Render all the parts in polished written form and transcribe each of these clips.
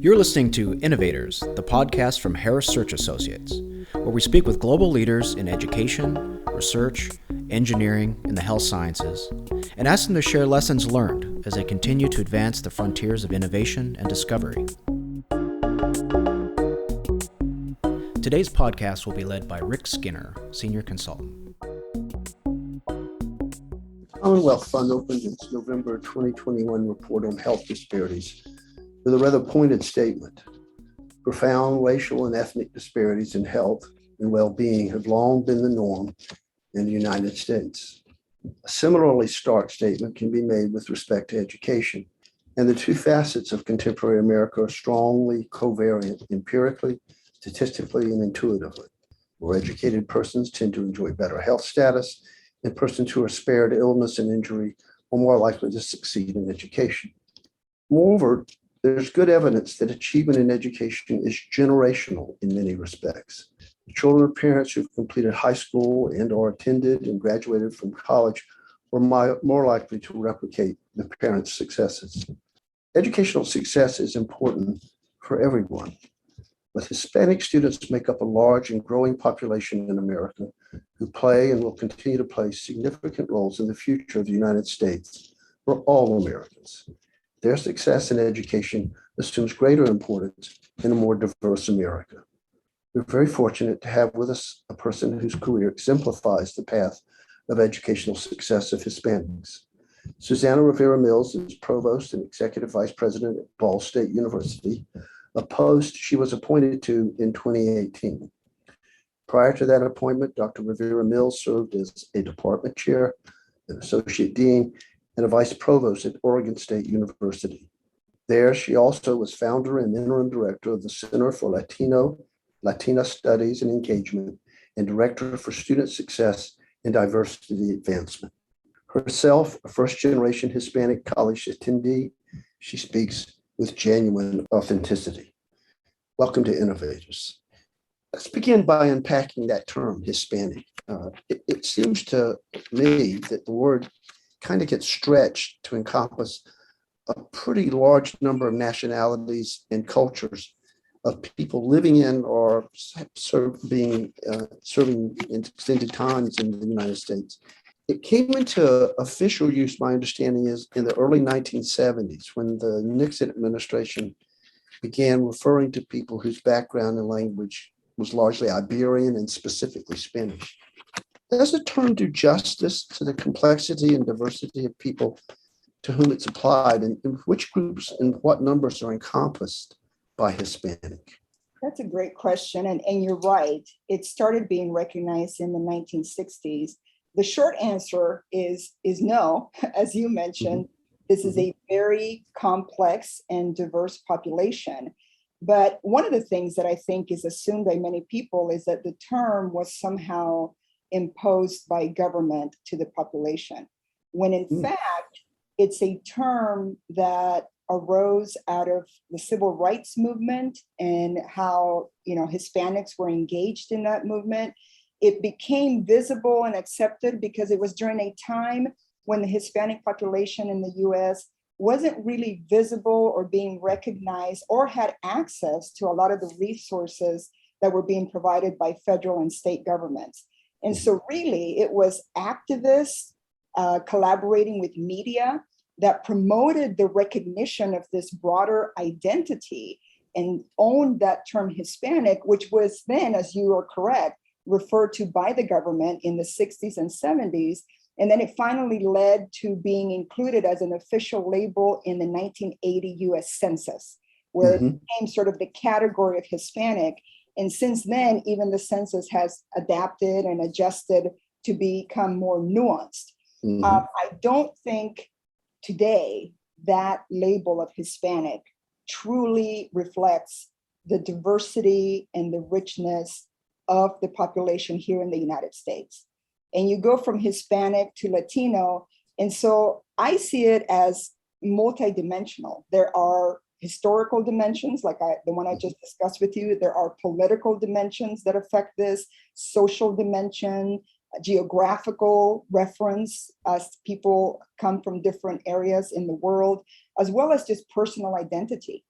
You're listening to Innovators, the podcast from Harris Search Associates, where we speak with global leaders in education, research, engineering, and the health sciences, and ask them to share lessons learned as they continue to advance the frontiers of innovation and discovery. Today's podcast will be led by Rick Skinner, Senior Consultant. The Commonwealth Fund opened its November 2021 report on health disparities with a rather pointed statement. Profound racial and ethnic disparities in health and well-being have long been the norm in the United States. A similarly stark statement can be made with respect to education, and the two facets of contemporary America are strongly covariant empirically, statistically, and intuitively. More educated persons tend to enjoy better health status, and persons who are spared illness and injury are more likely to succeed in education. Moreover, there's good evidence that achievement in education is generational in many respects. The children of parents who've completed high school and or attended and graduated from college are more likely to replicate the parents' successes. Educational success is important for everyone, but Hispanic students make up a large and growing population in America who play and will continue to play significant roles in the future of the United States for all Americans. Their success in education assumes greater importance in a more diverse America. We're very fortunate to have with us a person whose career exemplifies the path of educational success of Hispanics. Susana Rivera-Mills is provost and executive vice president at Ball State University, a post she was appointed to in 2018. Prior to that appointment, Dr. Rivera-Mills served as a department chair, an associate dean, and a vice provost at Oregon State University. There, she also was founder and interim director of the Center for Latina Studies and Engagement and director for student success and diversity advancement. Herself, a first-generation Hispanic college attendee, she speaks with genuine authenticity. Welcome to Innovators. Let's begin by unpacking that term, Hispanic. It seems to me that the word kind of gets stretched to encompass a pretty large number of nationalities and cultures of people living in or serving in extended times in the United States. It came into official use, my understanding is, in the early 1970s when the Nixon administration began referring to people whose background and language was largely Iberian and specifically Spanish. Does the term do justice to the complexity and diversity of people to whom it's applied, and which groups and what numbers are encompassed by Hispanic? That's a great question, and you're right. It started being recognized in the 1960s. The short answer is no. As you mentioned, this is a very complex and diverse population. But one of the things that I think is assumed by many people is that the term was somehow imposed by government to the population, when in fact, it's a term that arose out of the civil rights movement and how, Hispanics were engaged in that movement. It became visible and accepted because it was during a time when the Hispanic population in the US wasn't really visible or being recognized or had access to a lot of the resources that were being provided by federal and state governments. And so really it was activists collaborating with media that promoted the recognition of this broader identity and owned that term Hispanic, which was then, as you are correct, referred to by the government in the 60s and 70s. And then it finally led to being included as an official label in the 1980 US Census, where it became sort of the category of Hispanic. And since then, even the census has adapted and adjusted to become more nuanced. I don't think today that label of Hispanic truly reflects the diversity and the richness of the population here in the United States. And you go from Hispanic to Latino. And so I see it as multidimensional. There are historical dimensions, like the one I just discussed with you. There are political dimensions that affect this, social dimension, geographical reference as people come from different areas in the world, as well as just personal identity.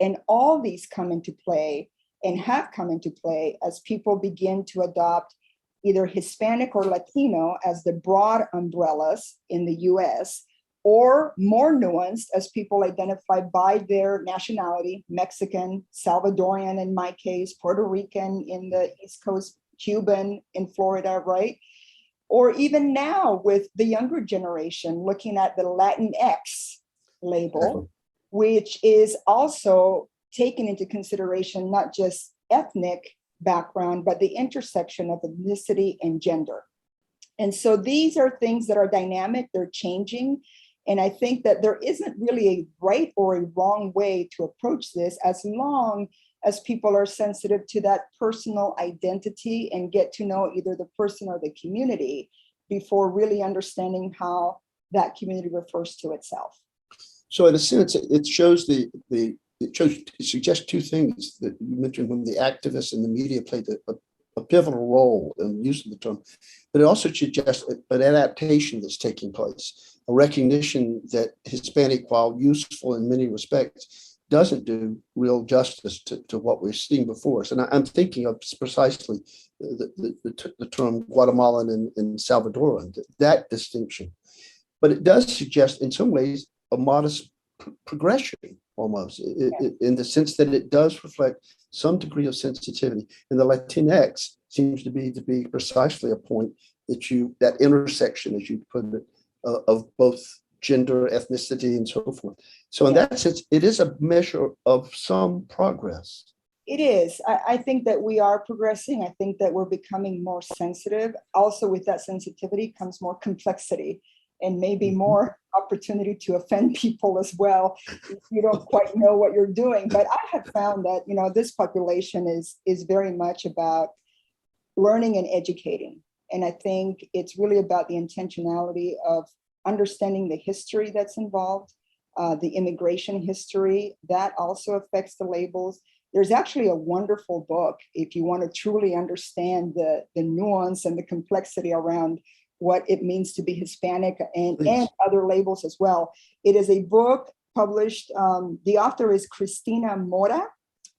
And all these come into play and have come into play as people begin to adopt either Hispanic or Latino as the broad umbrellas in the US, or more nuanced as people identify by their nationality, Mexican, Salvadoran in my case, Puerto Rican in the East Coast, Cuban in Florida, right? Or even now with the younger generation looking at the Latinx label, which is also taken into consideration not just ethnic background, but the intersection of ethnicity and gender. And so these are things that are dynamic, they're changing. And I think that there isn't really a right or a wrong way to approach this, as long as people are sensitive to that personal identity and get to know either the person or the community before really understanding how that community refers to itself. So in a sense, it shows it suggests two things that you mentioned when the activists and the media played a pivotal role in the use of the term, but it also suggests an adaptation that's taking place, a recognition that Hispanic, while useful in many respects, doesn't do real justice to what we've seen before us. And I'm thinking of precisely the term Guatemalan and Salvadoran, that distinction. But it does suggest in some ways a modest progression almost, in the sense that it does reflect some degree of sensitivity. And the Latinx seems to be precisely a point that intersection, as you put it, of both gender, ethnicity, and so forth. So in that sense, it is a measure of some progress. It is. I think that we are progressing. I think that we're becoming more sensitive. Also, with that sensitivity comes more complexity and maybe more opportunity to offend people as well if you don't quite know what you're doing. But I have found that, this population is very much about learning and educating. And I think it's really about the intentionality of understanding the history that's involved, the immigration history that also affects the labels. There's actually a wonderful book if you want to truly understand the nuance and the complexity around what it means to be Hispanic and other labels as well. It is a book published, the author is Cristina Mora,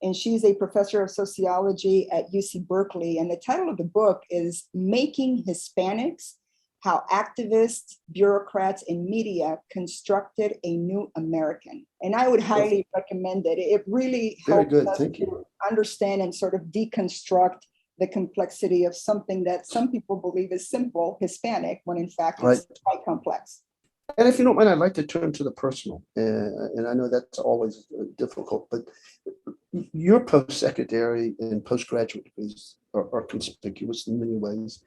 and she's a professor of sociology at UC Berkeley. And the title of the book is Making Hispanics: How Activists, Bureaucrats, and Media Constructed a New American. And I would highly recommend it. It really helps us to understand and sort of deconstruct the complexity of something that some people believe is simple, Hispanic, when in fact it's quite complex. And if you don't mind, I'd like to turn to the personal. And I know that's always difficult, but your post-secondary and postgraduate degrees are conspicuous in many ways.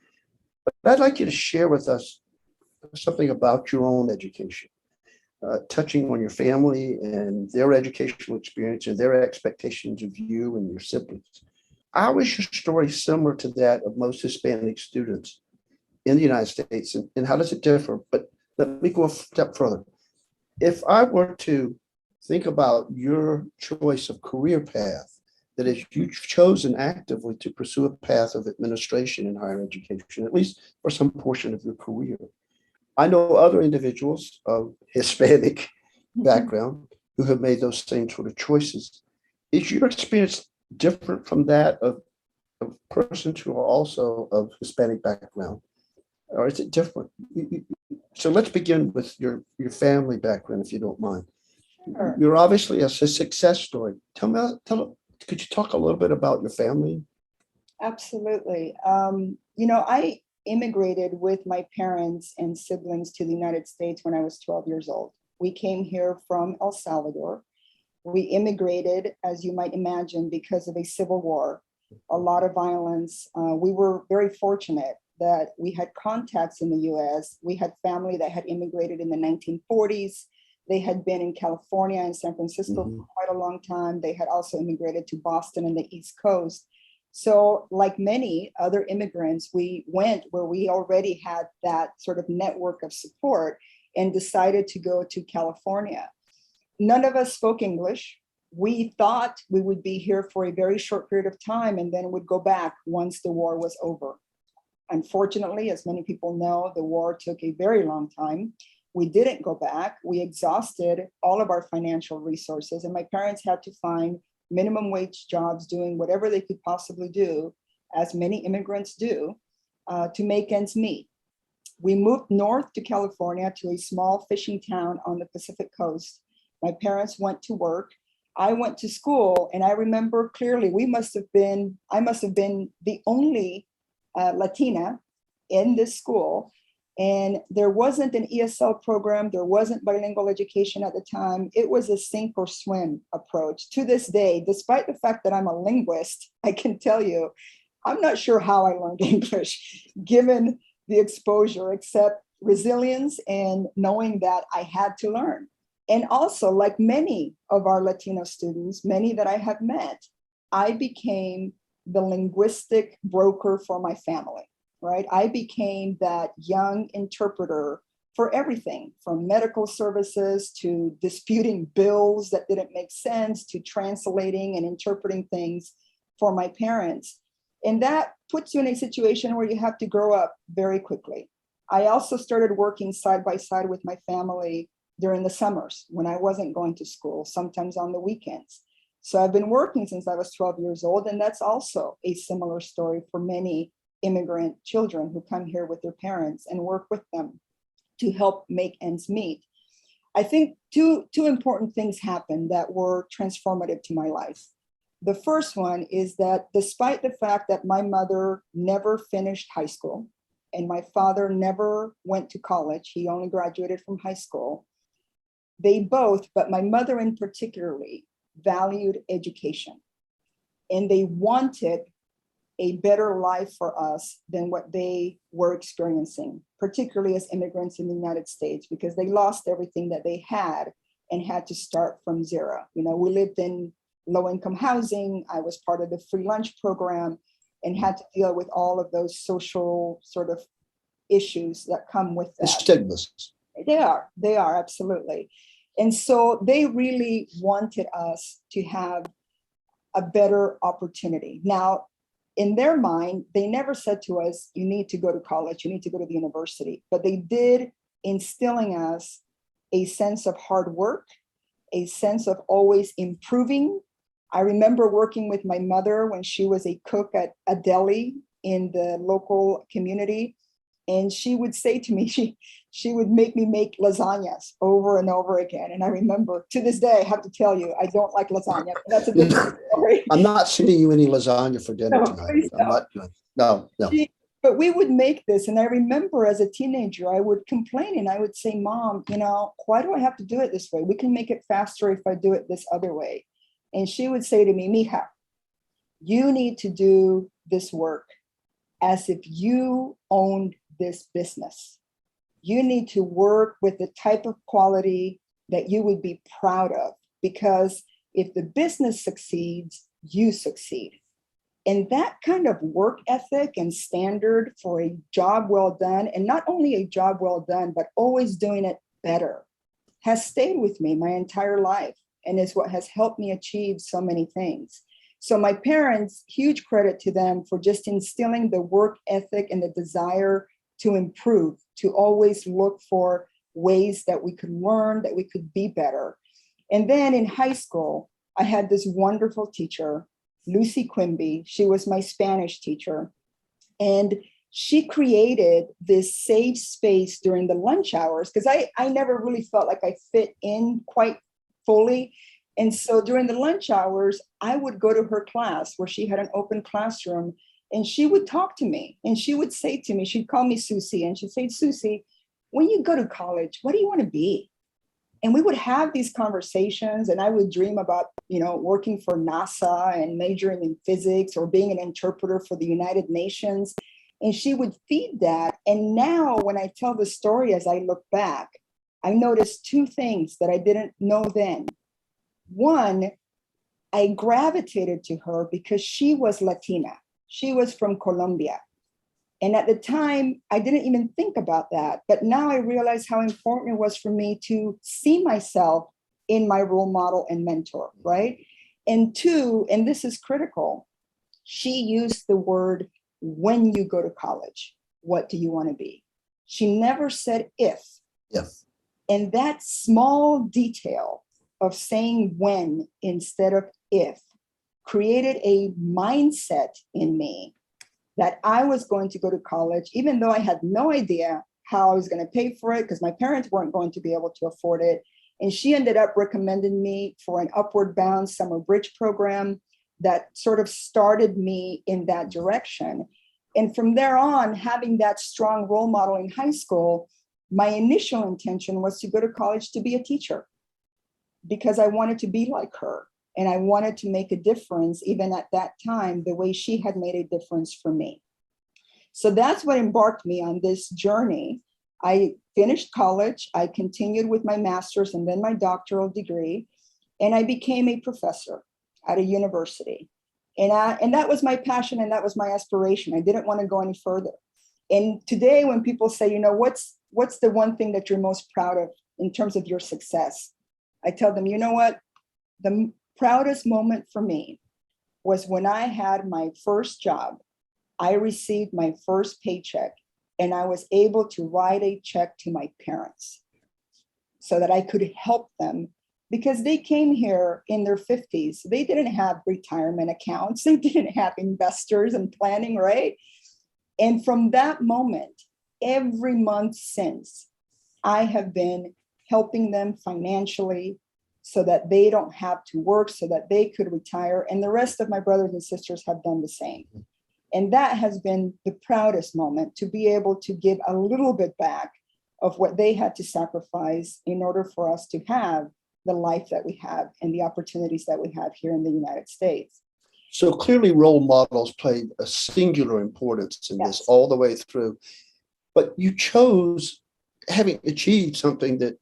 But I'd like you to share with us something about your own education, touching on your family and their educational experience and their expectations of you and your siblings. How is your story similar to that of most Hispanic students in the United States, and how does it differ? But let me go a step further. If I were to think about your choice of career path, that is, you've chosen actively to pursue a path of administration in higher education, at least for some portion of your career. I know other individuals of Hispanic background who have made those same sort of choices. Is your experience different from that of persons who are also of Hispanic background, or is it different? So let's begin with your family background, if you don't mind. Sure. You're obviously a success story. Could you talk a little bit about your family? Absolutely. I immigrated with my parents and siblings to the United States when I was 12 years old. We came here from El Salvador. We immigrated, as you might imagine, because of a civil war, a lot of violence. We were very fortunate that we had contacts in the US. We had family that had immigrated in the 1940s. They had been in California and San Francisco for quite a long time. They had also immigrated to Boston and the East Coast. So like many other immigrants, we went where we already had that sort of network of support and decided to go to California. None of us spoke English. We thought we would be here for a very short period of time and then would go back once the war was over. Unfortunately, as many people know, the war took a very long time. We didn't go back. We exhausted all of our financial resources, and my parents had to find minimum wage jobs doing whatever they could possibly do, as many immigrants do, to make ends meet. We moved north to California to a small fishing town on the Pacific coast. My parents went to work. I went to school, and I remember clearly I must have been the only Latina in this school. And there wasn't an ESL program. There wasn't bilingual education at the time. It was a sink or swim approach. To this day, despite the fact that I'm a linguist, I can tell you, I'm not sure how I learned English, given the exposure, except resilience and knowing that I had to learn. And also, like many of our Latino students, many that I have met, I became the linguistic broker for my family, right? I became that young interpreter for everything, from medical services to disputing bills that didn't make sense, to translating and interpreting things for my parents. And that puts you in a situation where you have to grow up very quickly. I also started working side by side with my family during the summers when I wasn't going to school, sometimes on the weekends. So I've been working since I was 12 years old, and that's also a similar story for many immigrant children who come here with their parents and work with them to help make ends meet. I think two important things happened that were transformative to my life. The first one is that despite the fact that my mother never finished high school and my father never went to college, he only graduated from high school, they both, but my mother in particularly, valued education. And they wanted a better life for us than what they were experiencing, particularly as immigrants in the United States, because they lost everything that they had and had to start from zero. You know, we lived in low-income housing. I was part of the free lunch program and had to deal with all of those social sort of issues that come with that. The stigmas. They are, absolutely. And so they really wanted us to have a better opportunity. Now, in their mind, they never said to us, you need to go to college, you need to go to the university, but they did instilling us a sense of hard work, a sense of always improving. I remember working with my mother when she was a cook at a deli in the local community. And she would say to me, she would make me make lasagnas over and over again. And I remember to this day, I have to tell you, I don't like lasagna. That's a different story. I'm not sending you any lasagna for dinner tonight. I'm not doing. No. But we would make this. And I remember as a teenager, I would complain and I would say, Mom, why do I have to do it this way? We can make it faster if I do it this other way. And she would say to me, Mija, you need to do this work as if you owned this business. You need to work with the type of quality that you would be proud of, because if the business succeeds, you succeed. And that kind of work ethic and standard for a job well done, and not only a job well done, but always doing it better, has stayed with me my entire life and is what has helped me achieve so many things. So my parents, huge credit to them for just instilling the work ethic and the desire to improve, to always look for ways that we could learn, that we could be better. And then in high school, I had this wonderful teacher, Lucy Quimby. She was my Spanish teacher. And she created this safe space during the lunch hours, because I never really felt like I fit in quite fully. And so during the lunch hours, I would go to her class where she had an open classroom, and she would talk to me and she would say to me, she'd call me Susie, and she'd say, Susie, when you go to college, what do you want to be? And we would have these conversations, and I would dream about, working for NASA and majoring in physics or being an interpreter for the United Nations. And she would feed that. And now when I tell the story, as I look back, I noticed two things that I didn't know then. One, I gravitated to her because she was Latina. She was from Colombia. And at the time, I didn't even think about that. But now I realize how important it was for me to see myself in my role model and mentor, right? And two, and this is critical, she used the word, when you go to college, what do you want to be? She never said if. Yes. And that small detail of saying when instead of if created a mindset in me that I was going to go to college, even though I had no idea how I was going to pay for it because my parents weren't going to be able to afford it. And she ended up recommending me for an Upward Bound summer bridge program that sort of started me in that direction. And from there on, having that strong role model in high school, my initial intention was to go to college to be a teacher because I wanted to be like her. And I wanted to make a difference, even at that time, the way she had made a difference for me. So that's what embarked me on this journey. I finished college, I continued with my master's and then my doctoral degree, and I became a professor at a university. And that was my passion and that was my aspiration. I didn't want to go any further. And today when people say, you know, what's the one thing that you're most proud of in terms of your success? I tell them, you know what? The proudest moment for me was when I had my first job. I received my first paycheck and I was able to write a check to my parents so that I could help them because they came here in their 50s. They didn't have retirement accounts. They didn't have investors and planning, right? And from that moment, every month since, I have been helping them financially so that they don't have to work, so that they could retire. And the rest of my brothers and sisters have done the same. And that has been the proudest moment, to be able to give a little bit back of what they had to sacrifice in order for us to have the life that we have and the opportunities that we have here in the United States. So clearly role models played a singular importance in this all the way through. But you chose, having achieved something that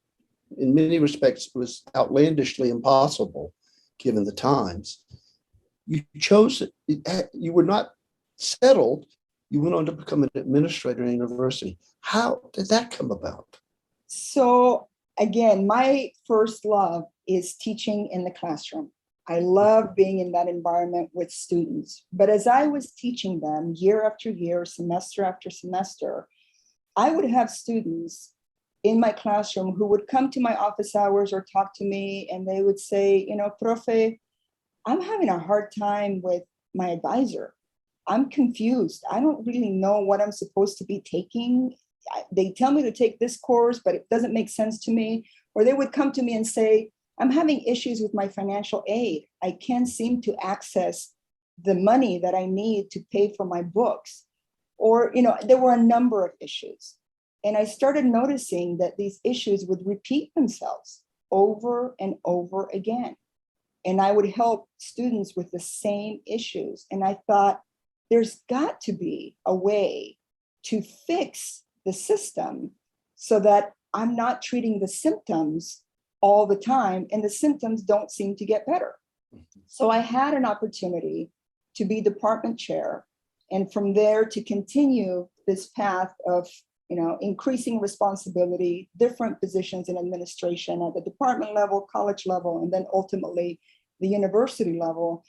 in many respects was outlandishly impossible given the times, you chose, you were not settled, you went on to become an administrator in a university. How did that come about? So again, my first love is teaching in the classroom. I love being in that environment with students. But as I was teaching them year after year, semester after semester, I would have students in my classroom who would come to my office hours or talk to me, and they would say, you know, Profe, I'm having a hard time with my advisor. I'm confused. I don't really know what I'm supposed to be taking. They tell me to take this course, but it doesn't make sense to me. Or they would come to me and say, I'm having issues with my financial aid. I can't seem to access the money that I need to pay for my books. Or, you know, there were a number of issues. And I started noticing that these issues would repeat themselves over and over again. And I would help students with the same issues. And I thought, there's got to be a way to fix the system so that I'm not treating the symptoms all the time and the symptoms don't seem to get better. So I had an opportunity to be department chair, and from there to continue this path of, you know, increasing responsibility, different positions in administration at the department level, college level, and then ultimately the university level.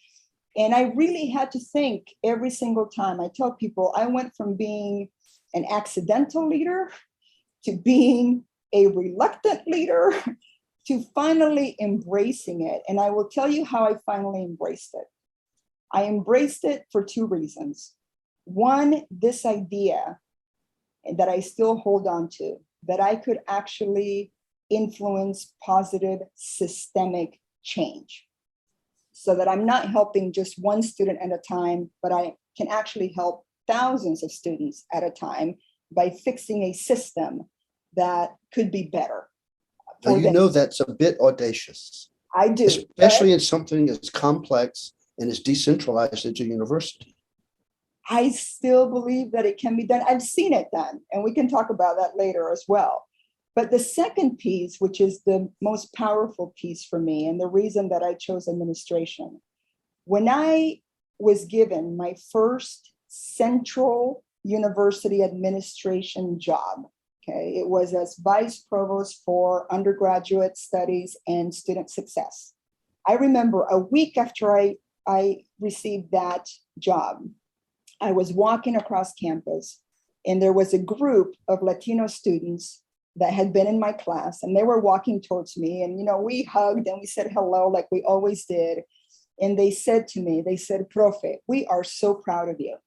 And I really had to think every single time. I tell people I went from being an accidental leader to being a reluctant leader to finally embracing it. And I will tell you how I finally embraced it. I embraced it for two reasons. One, this idea that I still hold on to, that I could actually influence positive systemic change, so that I'm not helping just one student at a time, but I can actually help thousands of students at a time by fixing a system that could be better. Now, you know that's a bit audacious. I do. Especially in something as complex and as decentralized as a university. I still believe that it can be done. I've seen it done, and we can talk about that later as well. But the second piece, which is the most powerful piece for me, and the reason that I chose administration, when I was given my first central university administration job, okay, it was as vice provost for undergraduate studies and student success. I remember a week after I received that job, I was walking across campus, and there was a group of Latino students that had been in my class, and they were walking towards me, and we hugged and we said hello like we always did. And they said to me, "Profe, we are so proud of you."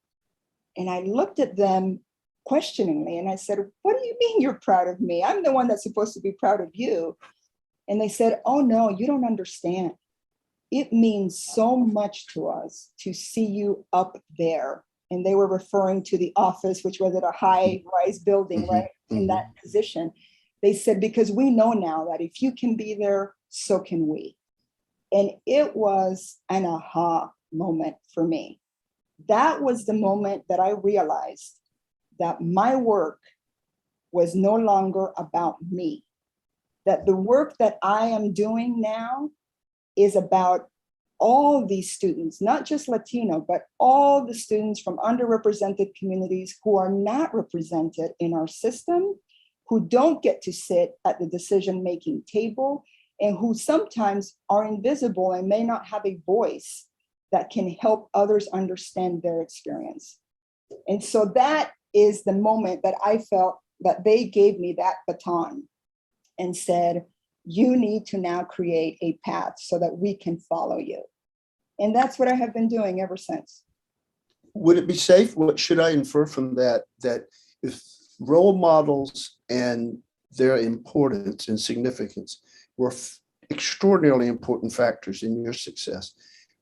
And I looked at them questioningly and I said, "What do you mean you're proud of me? I'm the one that's supposed to be proud of you." And they said, "Oh no, you don't understand. It means so much to us to see you up there." And they were referring to the office, which was at a high-rise building, right? In that position. They said, "Because we know now that if you can be there, so can we." And it was an aha moment for me. That was the moment that I realized that my work was no longer about me, that the work that I am doing now is about all these students, not just Latino, but all the students from underrepresented communities who are not represented in our system, who don't get to sit at the decision-making table, and who sometimes are invisible and may not have a voice that can help others understand their experience. And so that is the moment that I felt that they gave me that baton and said, "You need to now create a path so that we can follow you." And that's what I have been doing ever since. Would it be safe? What should I infer from that? That if role models and their importance and significance were extraordinarily important factors in your success,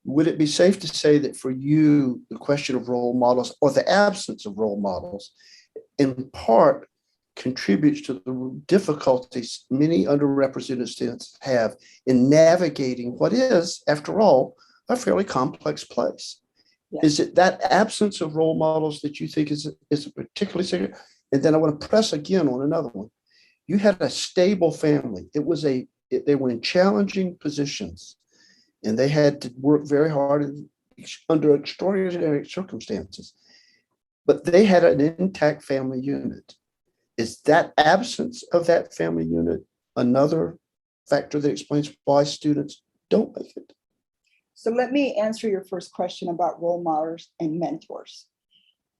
would it be safe to say that for you, the question of role models or the absence of role models in part contributes to the difficulties many underrepresented students have in navigating what is, after all, a fairly complex place? Yeah. Is it that absence of role models that you think is particularly serious? And then I want to press again on another one. You had a stable family. They were in challenging positions, and they had to work very hard under extraordinary circumstances. But they had an intact family unit. Is that absence of that family unit another factor that explains why students don't make it? So let me answer your first question about role models and mentors.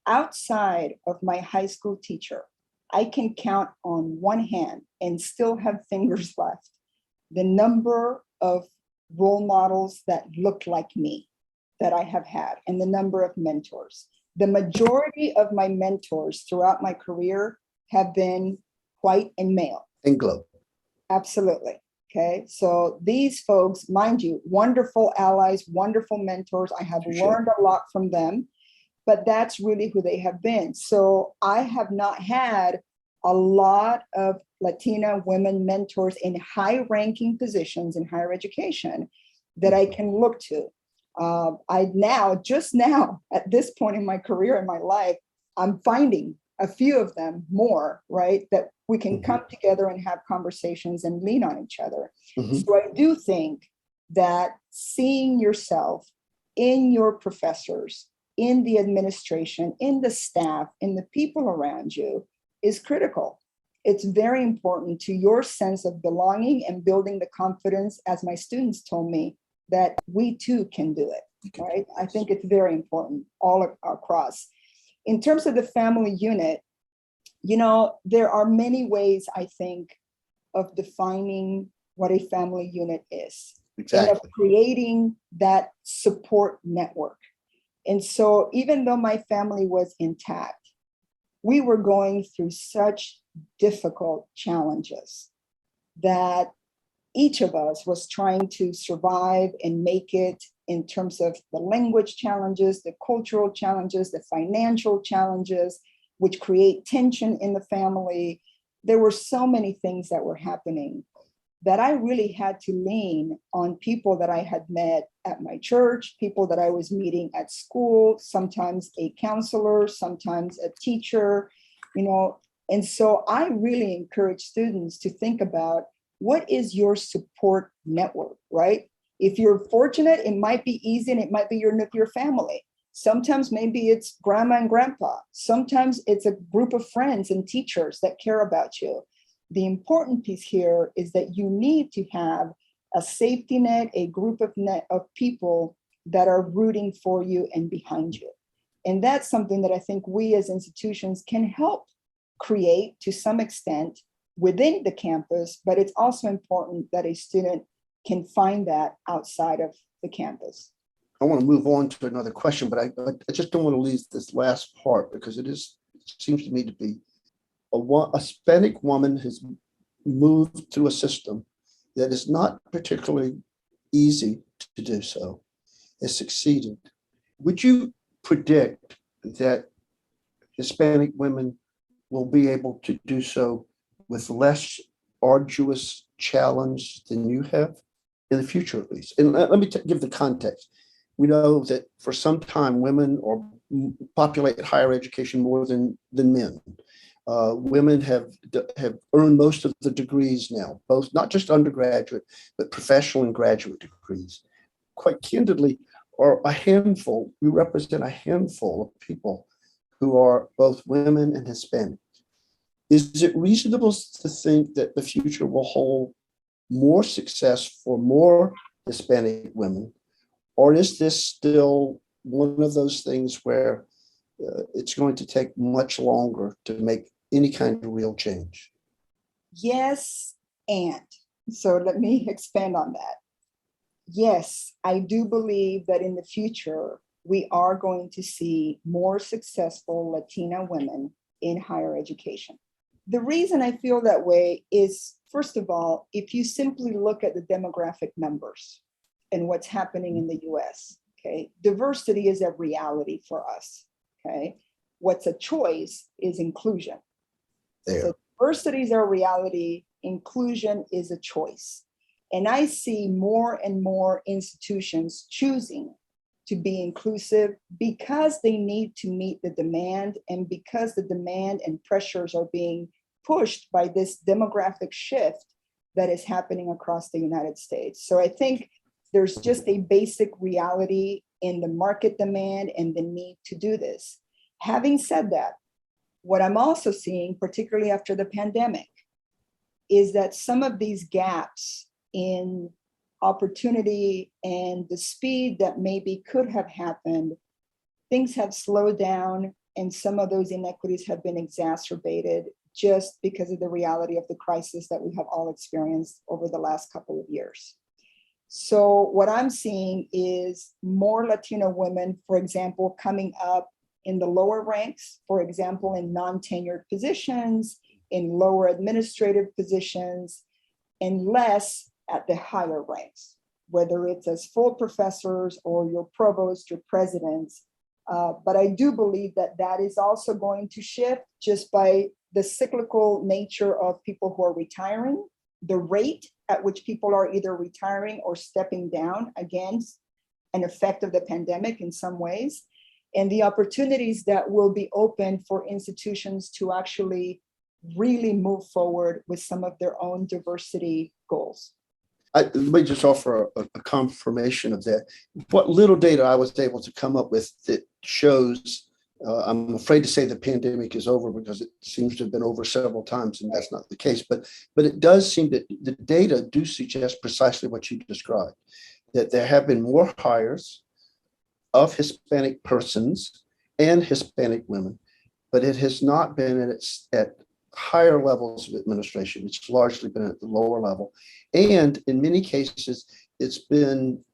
Outside of my high school teacher, I can count on one hand and still have fingers left the number of role models that look like me that I have had and the number of mentors. The majority of my mentors throughout my career have been white and male. Anglo. Absolutely. Okay. So these folks, mind you, wonderful allies, wonderful mentors. I have learned a lot from them, but that's really who they have been. So I have not had a lot of Latina women mentors in high-ranking positions in higher education that I can look to. Just now, at this point in my career, in my life, I'm finding a few of them more, right? That we can come together and have conversations and lean on each other. So I do think that seeing yourself in your professors, in the administration, in the staff, in the people around you is critical. It's very important to your sense of belonging and building the confidence, as my students told me, that we too can do it, right? I think it's very important all across. In terms of the family unit, there are many ways, I think, of defining what a family unit is. Exactly. And of creating that support network. And so even though my family was intact, we were going through such difficult challenges that each of us was trying to survive and make it in terms of the language challenges, the cultural challenges, the financial challenges, which create tension in the family. There were so many things that were happening that I really had to lean on people that I had met at my church, people that I was meeting at school, sometimes a counselor, sometimes a teacher, And so I really encourage students to think about what is your support network, right? If you're fortunate, it might be easy and it might be your nuclear family. Sometimes maybe it's grandma and grandpa. Sometimes it's a group of friends and teachers that care about you. The important piece here is that you need to have a safety net, a group of people that are rooting for you and behind you. And that's something that I think we as institutions can help create to some extent within the campus, but it's also important that a student can find that outside of the campus. I want to move on to another question, but I just don't want to leave this last part because it seems to me to be a Hispanic woman has moved through a system that is not particularly easy to do so, has succeeded. Would you predict that Hispanic women will be able to do so with less arduous challenge than you have in the future, at least? And let me give the context. We know that for some time, women populate higher education more than men. Women have earned most of the degrees now, both not just undergraduate, but professional and graduate degrees. Quite candidly, are a handful, we represent a handful of people who are both women and Hispanic. Is it reasonable to think that the future will hold more success for more Hispanic women? Or is this still one of those things where it's going to take much longer to make any kind of real change? Yes, and so let me expand on that. Yes, I do believe that in the future, we are going to see more successful Latina women in higher education. The reason I feel that way is, first of all, if you simply look at the demographic numbers and what's happening in the US, okay, diversity is a reality for us, okay? What's a choice is inclusion. There. So diversity is our reality, inclusion is a choice. And I see more and more institutions choosing to be inclusive because they need to meet the demand and because the demand and pressures are being pushed by this demographic shift that is happening across the United States. So I think there's just a basic reality in the market demand and the need to do this. Having said that, what I'm also seeing, particularly after the pandemic, is that some of these gaps in opportunity and the speed that maybe could have happened, things have slowed down and some of those inequities have been exacerbated just because of the reality of the crisis that we have all experienced over the last couple of years. So what I'm seeing is more Latino women, for example, coming up in the lower ranks, for example, in non-tenured positions, in lower administrative positions, and less at the higher ranks, whether it's as full professors or your provost, your presidents. But I do believe that that is also going to shift just by the cyclical nature of people who are retiring, the rate at which people are either retiring or stepping down, again, an effect of the pandemic in some ways, and the opportunities that will be open for institutions to actually really move forward with some of their own diversity goals. Let me just offer a confirmation of that. What little data I was able to come up with that shows, I'm afraid to say the pandemic is over because it seems to have been over several times, and that's not the case. But it does seem that the data do suggest precisely what you described, that there have been more hires of Hispanic persons and Hispanic women, but it has not been at higher levels of administration. It's largely been at the lower level. And in many cases, it's been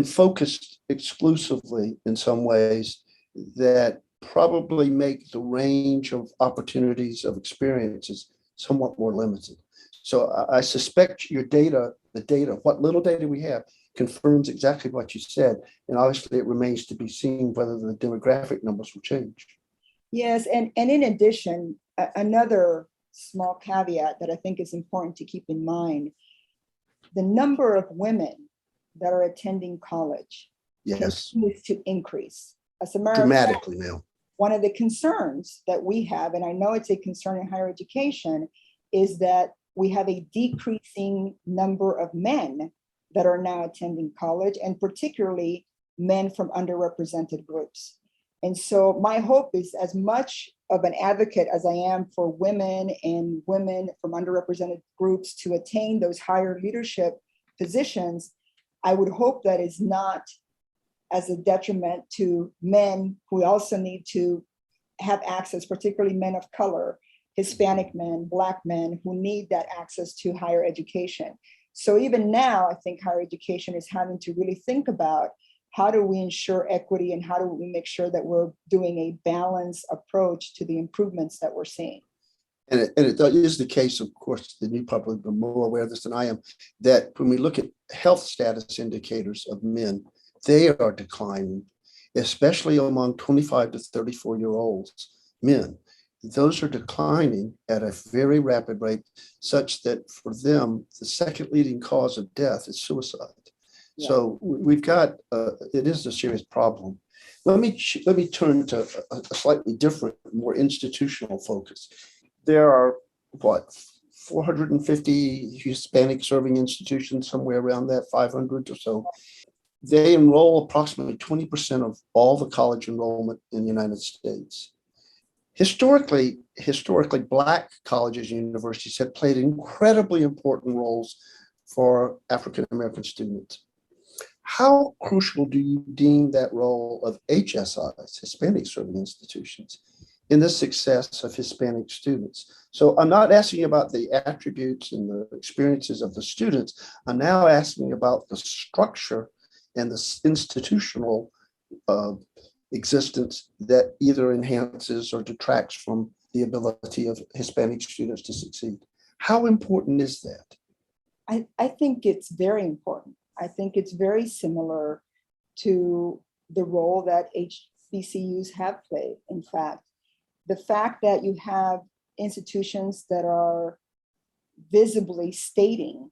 focused exclusively in some ways that probably make the range of opportunities of experiences somewhat more limited. So I suspect your data, what little data we have, confirms exactly what you said. And obviously it remains to be seen whether the demographic numbers will change. Yes, and in addition, another small caveat that I think is important to keep in mind, the number of women that are attending college continues to increase. As a matter dramatically of fact, now. One of the concerns that we have, and I know it's a concern in higher education, is that we have a decreasing number of men that are now attending college, and particularly men from underrepresented groups. And so my hope is, as much of an advocate as I am for women and women from underrepresented groups to attain those higher leadership positions, I would hope that is not as a detriment to men who also need to have access, particularly men of color, Hispanic men, Black men who need that access to higher education. So even now, I think higher education is having to really think about how do we ensure equity and how do we make sure that we're doing a balanced approach to the improvements that we're seeing. And it is the case, of course, the new public are more aware of this than I am, that when we look at health status indicators of men, they are declining, especially among 25 to 34-year-olds men. Those are declining at a very rapid rate, such that for them, the second leading cause of death is suicide. Yeah. So we've got, it is a serious problem. Let me turn to a slightly different, more institutional focus. There are, 450 Hispanic-serving institutions, somewhere around that, 500 or so. They enroll approximately 20% of all the college enrollment in the United States. Historically, Black colleges and universities have played incredibly important roles for African-American students. How crucial do you deem that role of HSIs, Hispanic-serving institutions, in the success of Hispanic students? So I'm not asking about the attributes and the experiences of the students. I'm now asking about the structure and the institutional existence that either enhances or detracts from the ability of Hispanic students to succeed. How important is that? I think it's very important. I think it's very similar to the role that HBCUs have played. In fact, the fact that you have institutions that are visibly stating,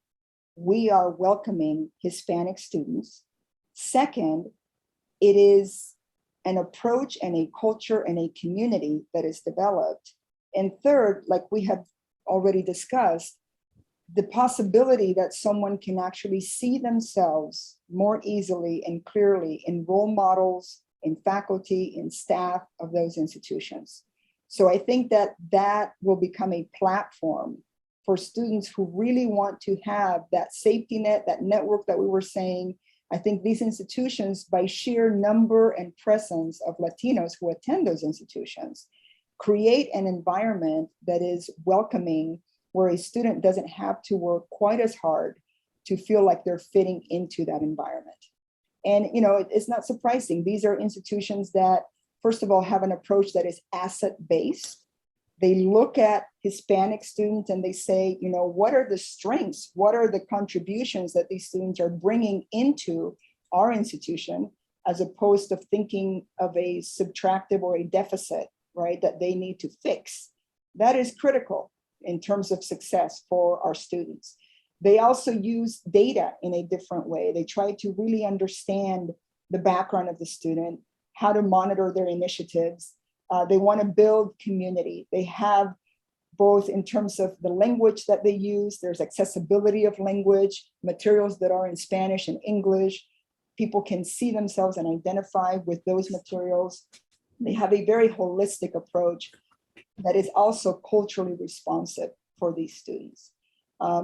we are welcoming Hispanic students. Second, it is an approach and a culture and a community that is developed. And third, like we have already discussed, the possibility that someone can actually see themselves more easily and clearly in role models, in faculty, in staff of those institutions. So I think that that will become a platform for students who really want to have that safety net, that network that we were saying. I think these institutions, by sheer number and presence of Latinos who attend those institutions, create an environment that is welcoming, where a student doesn't have to work quite as hard to feel like they're fitting into that environment. And it's not surprising. These are institutions that, first of all, have an approach that is asset-based. They look at Hispanic students and they say, what are the strengths? What are the contributions that these students are bringing into our institution, as opposed to thinking of a subtractive or a deficit, right, that they need to fix. That is critical in terms of success for our students. They also use data in a different way. They try to really understand the background of the student, how to monitor their initiatives. They want to build community. They have both in terms of the language that they use, there's accessibility of language, materials that are in Spanish and English. People can see themselves and identify with those materials. They have a very holistic approach that is also culturally responsive for these students.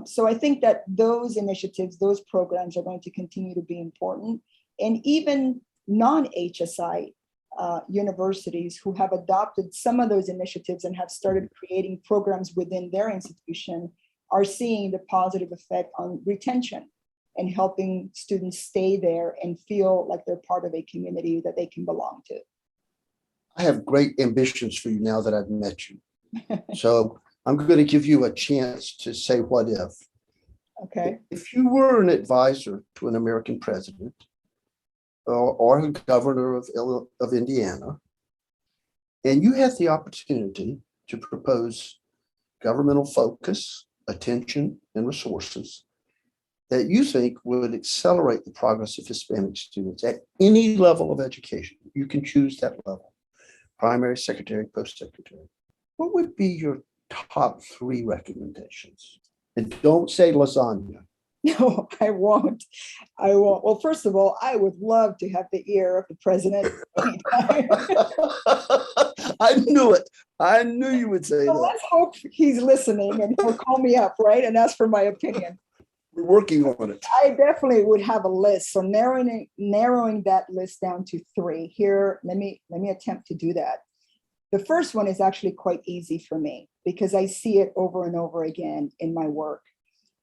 So I think that those initiatives, those programs are going to continue to be important. And even non-HSI universities who have adopted some of those initiatives and have started creating programs within their institution are seeing the positive effect on retention and helping students stay there and feel like they're part of a community that they can belong to. I have great ambitions for you now that I've met you. So I'm going to give you a chance to say what if. Okay. If you were an advisor to an American president or a governor of Indiana, and you had the opportunity to propose governmental focus, attention, and resources that you think would accelerate the progress of Hispanic students at any level of education, you can choose that level, primary, secondary, post-secondary, what would be your top 3 recommendations? And don't say lasagna. No, I won't. I won't. Well, first of all, I would love to have the ear of the president. I knew it. I knew you would say that. Let's hope he's listening and he'll call me up, right, and ask for my opinion. We're working on it. I definitely would have a list. So narrowing that list down to 3. Here, let me attempt to do that. The first one is actually quite easy for me. because I see it over and over again in my work.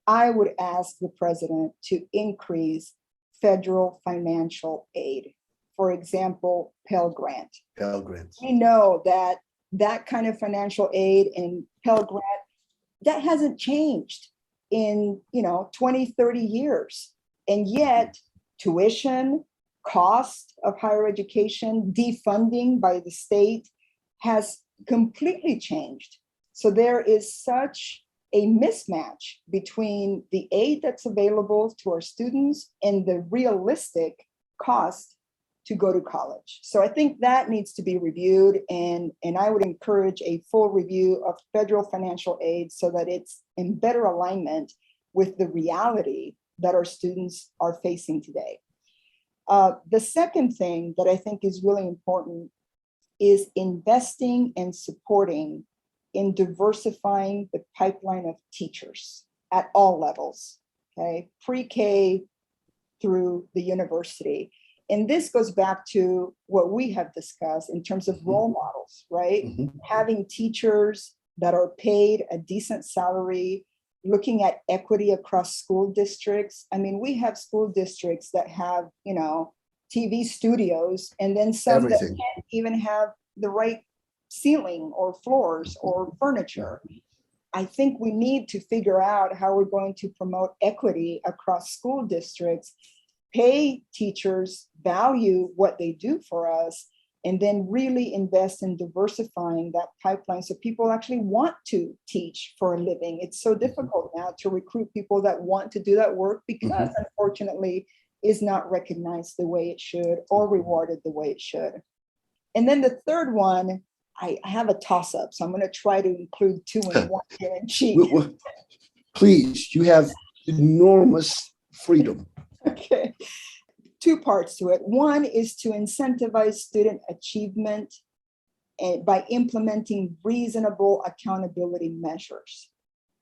I would ask the president to increase federal financial aid. For example, Pell Grant. Pell Grants. We know that that kind of financial aid and Pell Grant, that hasn't changed in 20, 30 years. And yet tuition, cost of higher education, defunding by the state has completely changed. So there is such a mismatch between the aid that's available to our students and the realistic cost to go to college. So I think that needs to be reviewed, and I would encourage a full review of federal financial aid so that it's in better alignment with the reality that our students are facing today. The second thing that I think is really important is investing and supporting in diversifying the pipeline of teachers at all levels, okay, pre-K through the university. And this goes back to what we have discussed in terms of role models, right? Having teachers that are paid a decent salary, looking at equity across school districts. I mean, we have school districts that have, TV studios, and then some that can't even have the right ceiling or floors or furniture. I think we need to figure out how we're going to promote equity across school districts, pay teachers, value what they do for us, and then really invest in diversifying that pipeline so people actually want to teach for a living. It's so difficult now to recruit people that want to do that work because unfortunately is not recognized the way it should or rewarded the way it should. And then the third one, I have a toss-up, so I'm going to try to include two in one here and cheat. Please, you have enormous freedom. Okay. Two parts to it. One is to incentivize student achievement and by implementing reasonable accountability measures.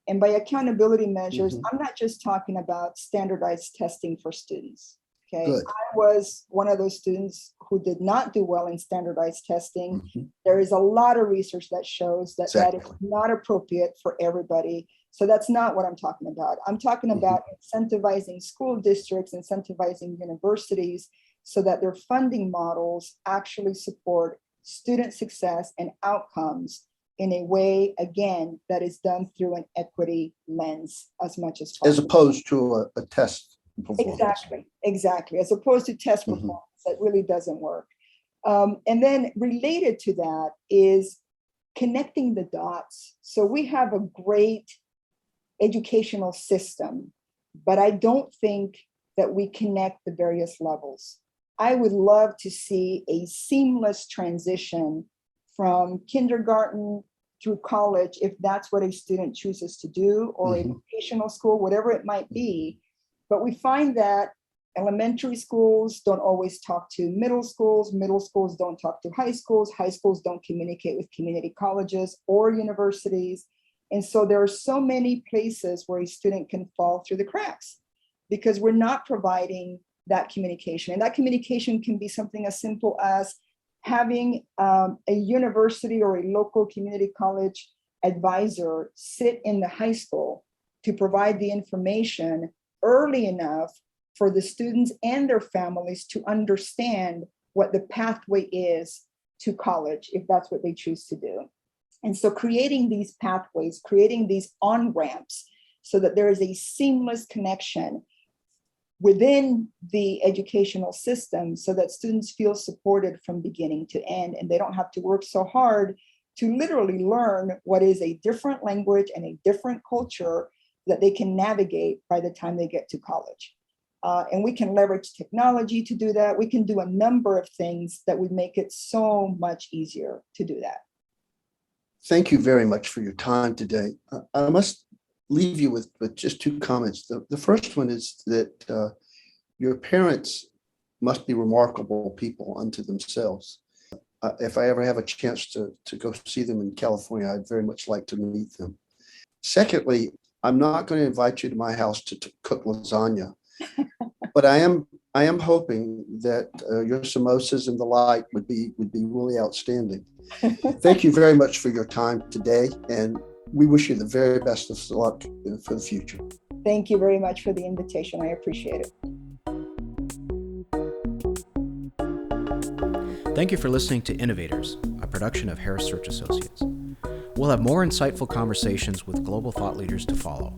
And by accountability measures, I'm not just talking about standardized testing for students. Okay. Good. I was one of those students who did not do well in standardized testing. There is a lot of research that shows that that is not appropriate for everybody. So that's not what I'm talking about. I'm talking about incentivizing school districts, incentivizing universities so that their funding models actually support student success and outcomes in a way, again, that is done through an equity lens as much as possible. As opposed to a test performance. Exactly. As opposed to test performance, that really doesn't work. And then related to that is connecting the dots. So we have a great educational system, but I don't think that we connect the various levels. I would love to see a seamless transition from kindergarten through college, if that's what a student chooses to do, or a vocational school, whatever it might be. But we find that elementary schools don't always talk to middle schools don't talk to high schools don't communicate with community colleges or universities. And so there are so many places where a student can fall through the cracks because we're not providing that communication. And that communication can be something as simple as having a university or a local community college advisor sit in the high school to provide the information early enough for the students and their families to understand what the pathway is to college, if that's what they choose to do. And so creating these pathways, creating these on-ramps so that there is a seamless connection within the educational system so that students feel supported from beginning to end, and they don't have to work so hard to literally learn what is a different language and a different culture that they can navigate by the time they get to college. And we can leverage technology to do that. We can do a number of things that would make it so much easier to do that. Thank you very much for your time today. I must leave you with just two comments. The first one is that your parents must be remarkable people unto themselves. If I ever have a chance to go see them in California, I'd very much like to meet them. Secondly, I'm not going to invite you to my house to cook lasagna, but I am I am hoping that your samosas and the like would be really outstanding. Thank you very much for your time today, and we wish you the very best of luck for the future. Thank you very much for the invitation. I appreciate it. Thank you for listening to Innovators, a production of Harris Search Associates. We'll have more insightful conversations with global thought leaders to follow.